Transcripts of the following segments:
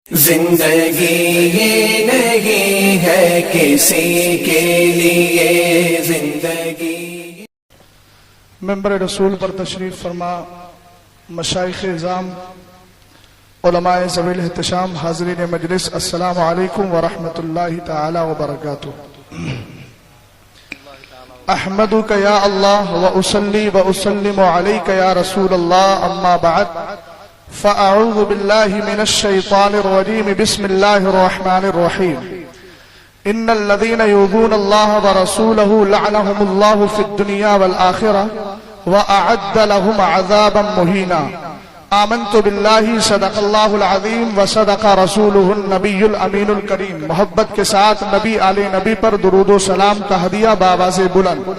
زندگی یہ نہیں ہے کسی کے لیے زندگی۔ منبر رسول پر تشریف فرما مشائخ اعظام، علماء ذوی الاحتشام، حاضرین مجلس، السلام علیکم ورحمۃ اللہ تعالی وبرکاتہ۔ احمدک یا اللہ واصلی واسلم علیک یا رسول اللہ، اما بعد فاعوذ باللہ من الشیطان الرجیم، بسم اللہ الرحمن الرحیم۔ ان الذین یؤذون اللہ ورسولہ لعنہم اللہ فی الدنیا والآخرہ واعد لهم عذابا مہینا۔ آمنت باللہ، صدق اللہ العظیم وصدق رسولہ النبی الامین الکریم۔ محبت کے ساتھ نبی آل نبی پر درود و سلام کا ہدیہ بآواز بلند۔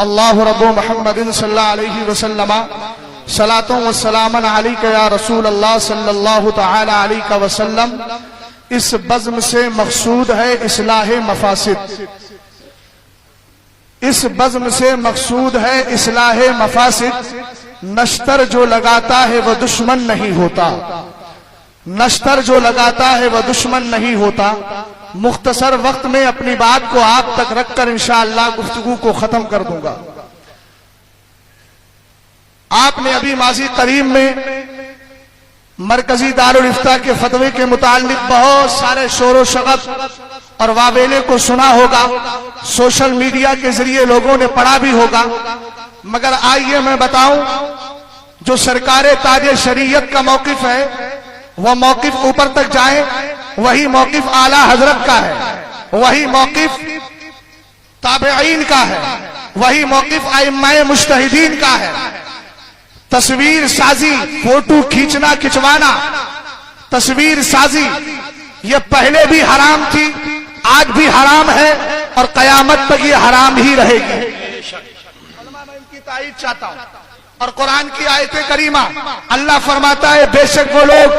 اللہ رب محمد صلی اللہ علیہ وسلم، صلاۃ و سلام علیک یا رسول اللہ صلی اللہ تعالی علیہ وسلم۔ اس بزم سے مقصود ہے اصلاح مفاسد، اس بزم سے مقصود ہے اصلاح مفاسد۔ نشتر جو لگاتا ہے وہ دشمن نہیں ہوتا، نشتر جو لگاتا ہے وہ دشمن نہیں ہوتا۔ مختصر وقت میں اپنی بات کو آپ تک رکھ کر انشاءاللہ گفتگو کو ختم کر دوں گا۔ آپ نے ابھی ماضی قریب میں مرکزی دارالافتاء کے فتوے کے متعلق بہت سارے شور و شغب اور واویلے کو سنا ہوگا، سوشل میڈیا کے ذریعے لوگوں نے پڑھا بھی ہوگا، مگر آئیے میں بتاؤں جو سرکار تاج شریعت کا موقف ہے وہ موقف اوپر تک جائیں، وہی موقف اعلیٰ حضرت کا ہے، وہی موقف تابعین کا ہے، وہی موقف ائمہ مجتہدین کا ہے۔ تصویر سازی، فوٹو کھینچنا کھچوانا، تصویر سازی یہ پہلے بھی حرام تھی، آج بھی حرام ہے اور قیامت تک یہ حرام ہی رہے گی۔ میں ان کی تائید چاہتا ہوں، اور قرآن کی آیت کریمہ اللہ فرماتا ہے بے شک وہ لوگ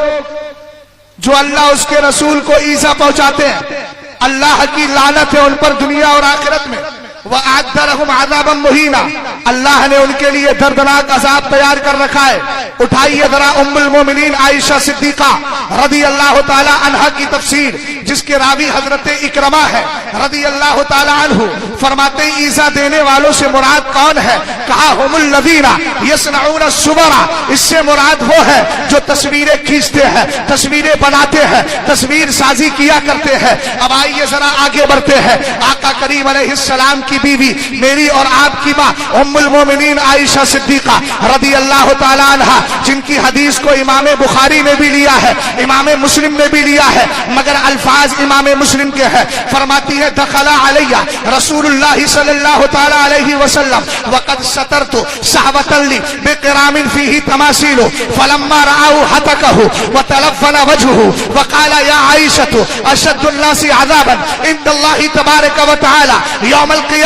جو اللہ اس کے رسول کو ایذا پہنچاتے ہیں، اللہ کی لعنت ہے ان پر دنیا اور آخرت میں۔ وَأَعَدَّ لَهُمْ عَذَابًا مُهِينًا، اللہ نے ان کے لیے دردناک عذاب تیار کر رکھا ہے۔ اٹھائیے ذرا ام المومنین عائشہ صدیقہ رضی اللہ تعالی عنہا کی تفسیر، جس کے راوی حضرت اکرمہ ہے رضی اللہ تعالی عنہ، فرماتے ہیں ایذا دینے والوں سے مراد کون ہے؟ کہا ہم الذین یصنعون الصور، اس سے مراد وہ ہے جو تصویریں کھینچتے ہیں، تصویریں بناتے ہیں، تصویر سازی کیا کرتے ہیں۔ اب آئیے ذرا آگے بڑھتے ہیں۔ آقا کریم علیہ السلام کی بیوی، میری اور آپ کی ماں ام المومنین عائشہ صدیقہ رضی اللہ تعالی عنہا، جن کی حدیث کو امام بخاری نے بھی لیا ہے، امام مسلم نے بھی لیا ہے، مگر الفاظ امام مسلم کے ہیں۔ فرماتی ہے دخل علیہ رسول اللہ صلی اللہ تعالی علیہ وسلم وقد سترت صحبة لی بقرام فیہ تماثیل فلما رآہ حتکہ وتلفن وجہہ وقال یا عائشة اشد الناس عذابا عند اللہ تبارک وتعالی یوم القیامة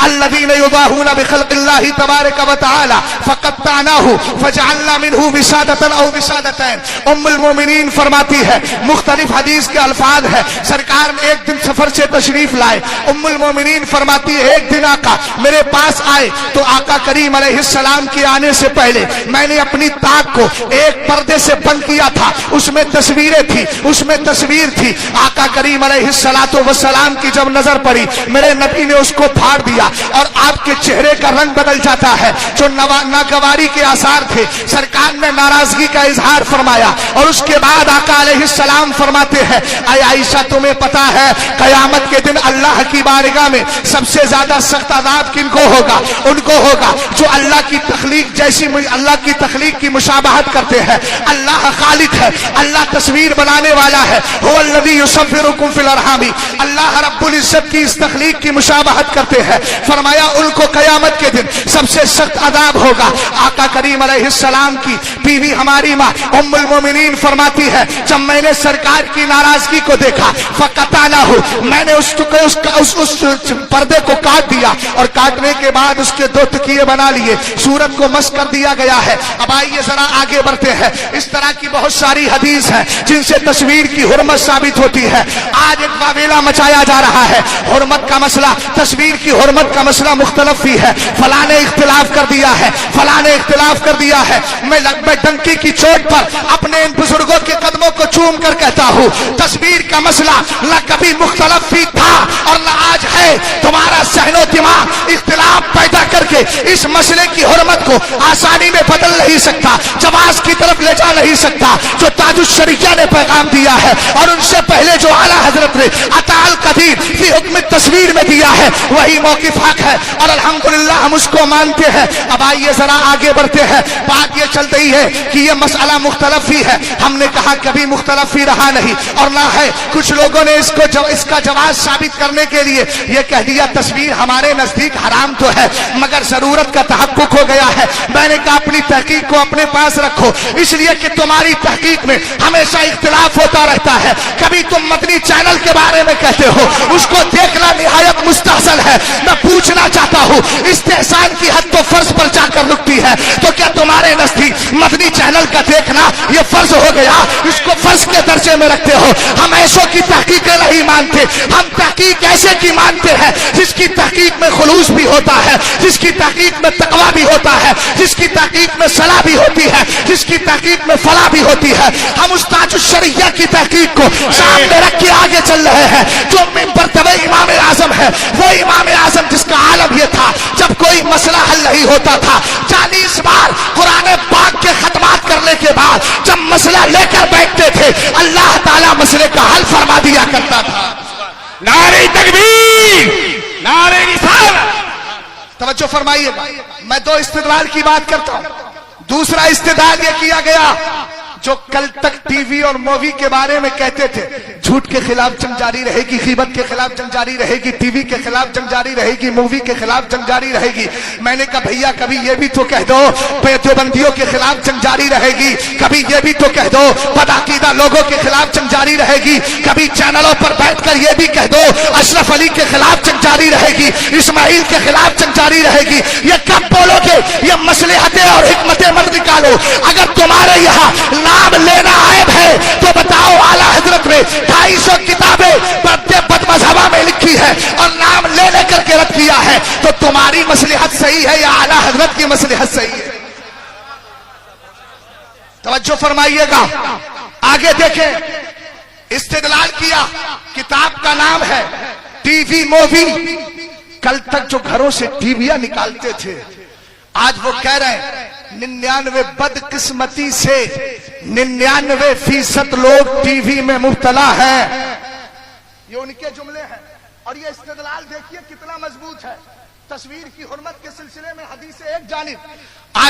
الذين يضاهون بخلق الله تبارك وتعالى فقطعناه فجعلنا منه وسادة او وسادتين۔ ام المومنین فرماتی ہے، مختلف حدیث کے الفاظ ہے، سرکار نے ایک دن سفر سے تشریف لائے۔ ام المومنین فرماتی ہے ایک دن آقا میرے پاس آئے تو آقا کریم علیہ السلام کے آنے سے پہلے میں نے اپنی طاق کو ایک پردے سے بند کیا تھا، اس میں تصویریں تھی، اس میں تصویر تھی۔ آقا کریم علیہ السلام کی جب نظر پڑی میرے نبی نے اس کو پھاڑ دیا اور آپ کے چہرے کا رنگ بدل جاتا ہے، جو ناگواری کے آثار تھے۔ سرکار نے ناراضگی کا اظہار فرمایا اور اس کے بعد آقا علیہ السلام فرماتے ہیں اے عائشہ تمہیں پتا ہے قیامت کے دن اللہ کی بارگاہ میں سب سے زیادہ سخت عذاب کن کو ہوگا؟ ان کو ہوگا جو اللہ کی تخلیق جیسی، اللہ کی تخلیق کی مشابہت کرتے ہیں۔ اللہ خالق ہے، اللہ تصویر بنانے والا ہے، هو الذی یصورکم فی الارحام، اللہ رب العزت کی اس تخلیق کی مشابہت کرتے ہیں۔ فرمایا ان کو قیامت کے دن سب سے سخت عذاب ہوگا۔ آقا کریم علیہ السلام کی بیوی ہماری ماں ام المومنین فرماتی ہے جب میں نے سرکار کی ناراضگی کو دیکھا فقطعناہ، میں نے اس پردے کو کاٹ دیا اور کاٹنے کے بعد اس کے دو تکیے بنا لیے، صورت کو مس کر دیا گیا ہے۔ اب آئیے ذرا آگے بڑھتے ہیں۔ اس طرح کی بہت ساری حدیث ہیں جن سے تصویر کی حرمت ثابت ہوتی ہے۔ آج ایک واویلا مچایا جا رہا ہے، حرمت کا مسئلہ تصویر تصویر کی حرمت کا مسئلہ مختلف بھی ہے، فلاں نے اختلاف کر دیا ہے، فلاں نے اختلاف کر دیا ہے، میں ڈنکی کی چوٹ پر اپنے ان بزرگوں کے قدموں کو چوم کر کہتا ہوں، تصویر کا مسئلہ نہ کبھی مختلف بھی تھا اور نہ آج ہے۔ تمہارا ذہن و دماغ اختلاف پیدا کر کے اس مسئلے کی حرمت کو آسانی میں بدل نہیں سکتا، جواز کی طرف لے جا نہیں سکتا۔ جو تاج الشریعہ نے پیغام دیا ہے اور ان سے پہلے جو اعلیٰ حضرت نے عطا القدیر فی حکم تصویر میں دیا ہے وہی موقف حق ہے اور الحمدللہ ہم اس کو مانتے ہیں۔ اب آئیے ذرا آگے بڑھتے ہیں۔ بات یہ چل رہی ہے کہ یہ مسئلہ مختلف ہی ہے، ہم نے کہا کبھی مختلف ہی رہا نہیں اور نہ ہے۔ کچھ لوگوں نے اس کا جواز ثابت کرنے کے لیے یہ کہہ دیا تصویر ہمارے نزدیک حرام تو ہے مگر ضرورت کا تحقق ہو گیا ہے۔ میں نے کہا اپنی تحقیق کو اپنے پاس رکھو، اس لیے کہ تمہاری تحقیق میں ہمیشہ اختلاف ہوتا رہتا ہے۔ کبھی تم مدنی چینل کے بارے میں کہتے ہو، اس کو دیکھنا نہایت مستحسن ہے۔ میں پوچھنا چاہتا ہوں استحسان کی حد تو فرض پر جا کر رکتی ہے، تو کیا تمہارے نزدیک مدنی چینل کا دیکھنا یہ فرض ہو گیا؟ اس کو فرض کے درجے میں رکھتے ہو۔ ہم ایسوں کی تحقیقیں نہیں مانتے، ہم تحقیق ایسے کی مانتے ہیں جس کی تحقیق میں خلوص بھی ہوتا ہے، جس کی تحقیق میں تقویٰ بھی ہوتا ہے، جس کی تحقیق میں صلاح بھی ہوتی ہے، جس کی تحقیق میں فلاح بھی ہوتی ہے۔ ہم اس تاج الشریعہ کی تحقیق کو سامنے رکھ کے آگے چل رہے ہیں۔ جو مرتبہ امام اعظم ہے وہ امام اعظم جس کا عالم یہ تھا جب کوئی مسئلہ حل نہیں ہوتا تھا 40 بار قرآن پاک کے ختمات کرنے کے بعد جب مسئلہ لے کر بیٹھتے تھے اللہ تعالیٰ مسئلے کا حل فرما دیا کرتا تھا۔ نعرہ تکبیر، نعرہ رسالت۔ توجہ فرمائیے، میں دو استدلال کی بات کرتا ہوں۔ دوسرا استدلال یہ کیا گیا جو کل تک ٹی وی اور مووی کے بارے میں کہتے تھے جھوٹ کے خلاف جنگ جاری رہے گی، غیبت کے خلاف جنگ جاری رہے گی، ٹی وی کے خلاف جنگ جاری رہے گی، مووی کے خلاف جنگ جاری رہے گی۔ میں نے کہا بھیا کبھی یہ بھی تو کہہ دو دیوبندیوں کے خلاف جنگ جاری رہے گی، کبھی یہ بھی تو کہہ دو بدعقیدہ لوگوں کے خلاف جنگ جاری رہے گی، کبھی چینلوں پر بیٹھ کر یہ بھی کہہ دو اشرف علی کے خلاف جنگ جاری رہے گی، اسماعیل کے خلاف جنگ جاری رہے گی۔ یہ کب بولو گے؟ یہ مصلحتیں اور حکمتیں مت نکالو۔ اگر تمہارے یہاں نام لینا عیب ہے تو بتاؤ اعلیٰ حضرت نے 250 کتابیں بد مذہبہ میں لکھی ہے اور نام لے کر کے رد کیا ہے، تو تمہاری مصلحت صحیح ہے یا اعلیٰ حضرت کی مصلحت صحیح ہے؟ توجہ فرمائیے گا، آگے دیکھیں۔ استدلال کیا، کتاب کا نام ہے ٹی وی مووی۔ کل تک جو گھروں سے ٹی ویاں نکالتے تھے آج وہ کہہ رہے ہیں 99 بدقسمتی سے 99% لوگ ٹی وی میں مبتلا ہیں۔ یہ ان کے جملے ہیں اور یہ استدلال دیکھیے کتنا مضبوط ہے۔ تصویر کی حرمت کے سلسلے میں حدیث ایک جانب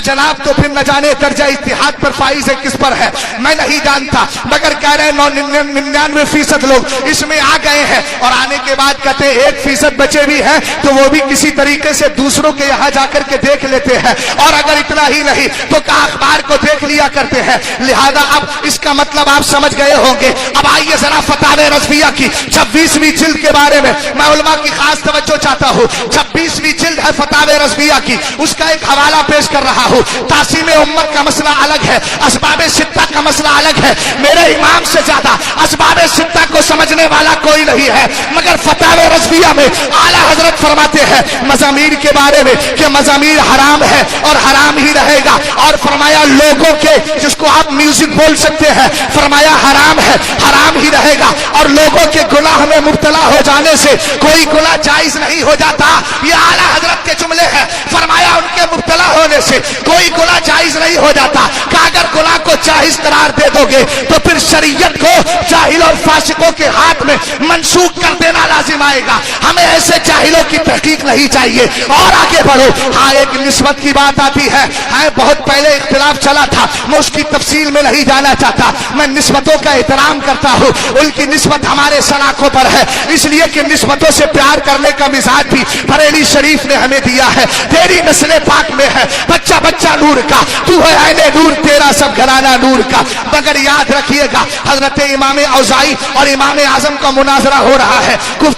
جناب تو پھر نہ جانے درجہ اتحاد پر فائز ہے کس پر ہے میں نہیں جانتا، مگر کہہ رہے ہیں 99% لوگ اس میں آ گئے ہیں اور آنے کے بعد کہتے ہیں 1% بچے بھی ہیں تو وہ بھی کسی طریقے سے دوسروں کے یہاں جا کر کے دیکھ لیتے ہیں، اور اگر اتنا ہی نہیں تو کیا اخبار کو دیکھ لیا کرتے ہیں۔ لہذا اب اس کا مطلب آپ سمجھ گئے ہوں گے۔ اب آئیے ذرا فتاوی رضویہ کی 26ویں جلد کے بارے میں علماء کی خاص توجہ چاہتا ہوں۔ 26ویں جلد ہے فتاوی رضویہ کی، اس کا ایک حوالہ پیش کر رہا ہوں۔ تقسیم امت کا مسئلہ الگ ہے، اسباب ستہ کا مسئلہ الگ ہے۔ میرے امام سے زیادہ اسباب ستہ کو سمجھنے والا کوئی نہیں ہے، مگر فتاوی رضویہ میں اعلیٰ حضرت فرماتے ہیں مزامیر کے بارے میں کہ مزامیر حرام ہے اور حرام ہی رہے گا، اور فرمایا لوگوں کے جس کو آپ میوزک بول سکتے ہیں فرمایا حرام ہے، حرام ہی رہے گا، اور لوگوں کے گناہ میں مبتلا ہو جانے سے کوئی گناہ جائز نہیں ہو جاتا۔ یہ اعلیٰ حضرت کے جملے ہیں، فرمایا ان کے مبتلا ہونے سے کوئی گناہ جائز نہیں ہو جاتا کہ اگر گناہ کو جائز قرار دے دو گے تو پھر شریعت کو جاہل اور فاسقوں کے ہاتھ میں منسوخ کر دینا لازم آئے گا۔ ہمیں ایسے جاہلوں کی تحقیق نہیں چاہیے۔ اور آگے بڑھو۔ ہاں ایک نسبت کی بات آتی ہے، بہت پہلے اختلاف چلا تھا، میں اس کی تفصیل میں نہیں جانا چاہتا، میں نسبتوں کا احترام کرتا ہوں، ان کی نسبت ہمارے سلاخوں پر ہے، اس لیے کہ نسبتوں سے پیار کرنے کا مزاج بھی بریلی شریف نے ہمیں دیا ہے۔ تیری نسل پاک میں ہے بچہ بچہ نور کا، تو ہے عین نور، تیرا سب گھرانہ نور کا۔ مگر یاد رکھیے گا حضرت امام اوزاعی اور امام اعظم کا مناظرہ ہو رہا ہے،